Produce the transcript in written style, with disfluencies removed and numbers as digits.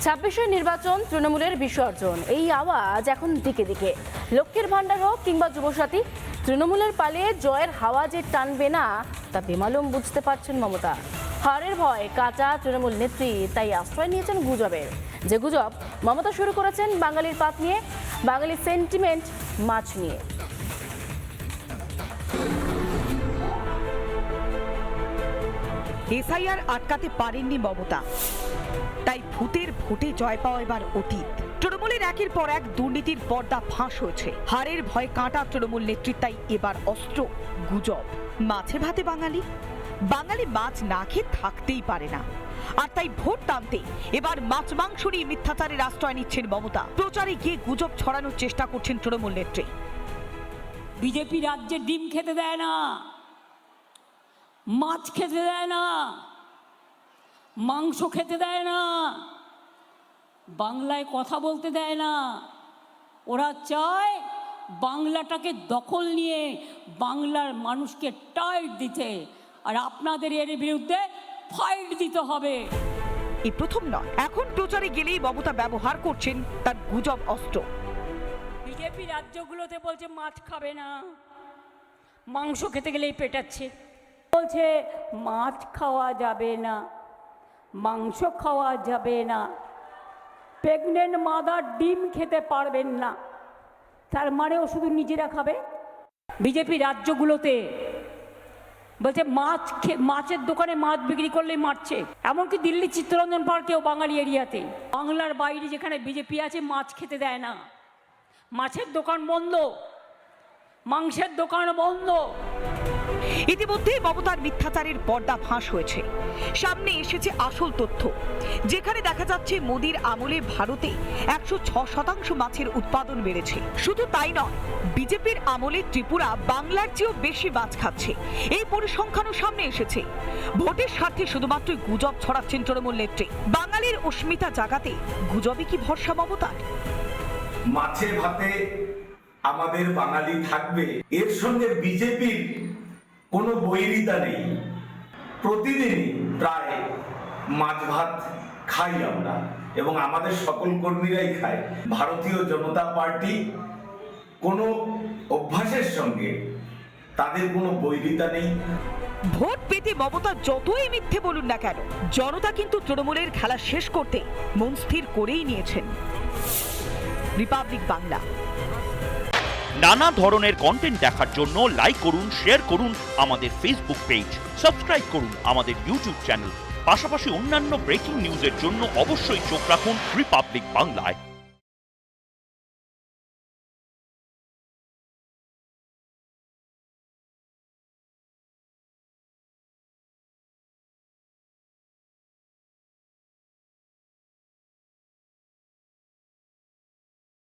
26-এর নির্বাচন তৃণমূলের বিসর্জন, এই আওয়াজ এখন দিকে দিকে। লক্ষ্মীর ভান্ডার হোক কিংবা যুবসাথী, তৃণমূলের পালে জয়ের হাওয়া যে টানবে না তা বেমালুম বুঝতে পারছেন মমতা। হারের ভয় কাঁচা তৃণমূল নেত্রী তাই আশ্রয় নিয়েছেন গুজবের। যে গুজব মমতা শুরু করেছেন বাঙালির পাত নিয়ে, বাঙালির সেন্টিমেন্ট মাছ নিয়ে। এসআইআর আটকাতে পারেননি মমতা, তাই ভূতের ভোটে জয় পাওয়া এবার অতীত। তৃণমূলের একের পর এক দুর্নীতির পর্দা ফাঁস হয়েছে। হারের ভয় কাঁটা তৃণমূল নেতৃত্বাই এবার অস্ত্র গুজব। মাছে ভাতে বাঙালি, বাঙালি মাছ না খেয়ে থাকতেই পারে না। আর তাই ভোট টানতে এবার মাছ মাংস নিয়ে মিথ্যাচারের আশ্রয় নিচ্ছেন মমতা। প্রচারে গিয়ে গুজব ছড়ানোর চেষ্টা করছেন তৃণমূল নেত্রী। বিজেপি রাজ্যে ডিম খেতে দেয় না, মাছ খেতে দেয় না, মাংস খেতে দেয় না, বাংলায় কথা বলতে দেয় না। ওরা চায় বাংলাটাকে দখল নিয়ে বাংলার মানুষকে টাইট দিতে, আর আপনাদের এর বিরুদ্ধে ফাইট দিতে হবে। এই প্রথম নয়, এখন প্রচারে গেলেই মমতা ব্যবহার করছেন তার গুজব অস্ত্র। বিজেপি রাজ্যগুলোতে বলছে মাছ খাবে না, মাংস খেতে গেলেই পেটাচ্ছে। বলছে মাছ খাওয়া যাবে না, মাংস খাওয়া যাবে না, প্রেগনেন্ট মাদার ডিম খেতে পারবেন না। তার মানে ও শুধু নিজেরা খাবে। বিজেপি রাজ্যগুলোতে বলছে মাছের দোকানে মাছ বিক্রি করলেই মারছে। এমনকি দিল্লি চিত্তরঞ্জন পার্কেও বাঙালি এরিয়াতে, বাংলার বাইরে যেখানে বিজেপি আছে মাছ খেতে দেয় না। মাছের দোকান বন্ধ, মাংসের দোকান বন্ধ। ইতিমধ্যে মমতার মিথ্যাচারের পর্দা ফাঁস হয়েছে। সামনে এসেছে আসল তথ্য, যেখানে দেখা যাচ্ছে মোদির আমলে ভারতে 106% মাছের উৎপাদন বেড়েছে। শুধু তাই নয়, বিজেপির আমলে ত্রিপুরা বাংলার চেয়েও বেশি মাছ খাচ্ছে। এই পরিসংখ্যানও সামনে এসেছে। ভোটের স্বার্থে শুধুমাত্র গুজব ছড়াচ্ছেন তৃণমূল নেত্রী। বাঙালির অস্মিতা জাগাতে গুজবে কি ভরসা মমতার? মাছে ভাতে আমাদের বাঙালি থাকবে, এর সঙ্গে বিজেপির কোনো বৈরিতা নেই। প্রতিদিনই প্রায় মাছ ভাত খাই আমরা, এবং আমাদের সকল কর্মীরাই খায়। ভারতীয় জনতা পার্টি কোনো অভ্যাসের সঙ্গে তাদের কোনো বৈরিতা নেই। ভোট পেতে মমতা যতই মিথ্যে বলুন না কেন, জনতা কিন্তু তৃণমূলের খেলা শেষ করতে মন স্থির করেই নিয়েছেন। রিপাবলিক বাংলা। নানা ধরনের কন্টেন্ট দেখার জন্য লাইক করুন, শেয়ার করুন আমাদের ফেসবুক পেজ, সাবস্ক্রাইব করুন আমাদের ইউটিউব চ্যানেল। পাশাপাশি অন্যান্য ব্রেকিং নিউজের জন্য অবশ্যই চোখ রাখুন রিপাবলিক বাংলায়।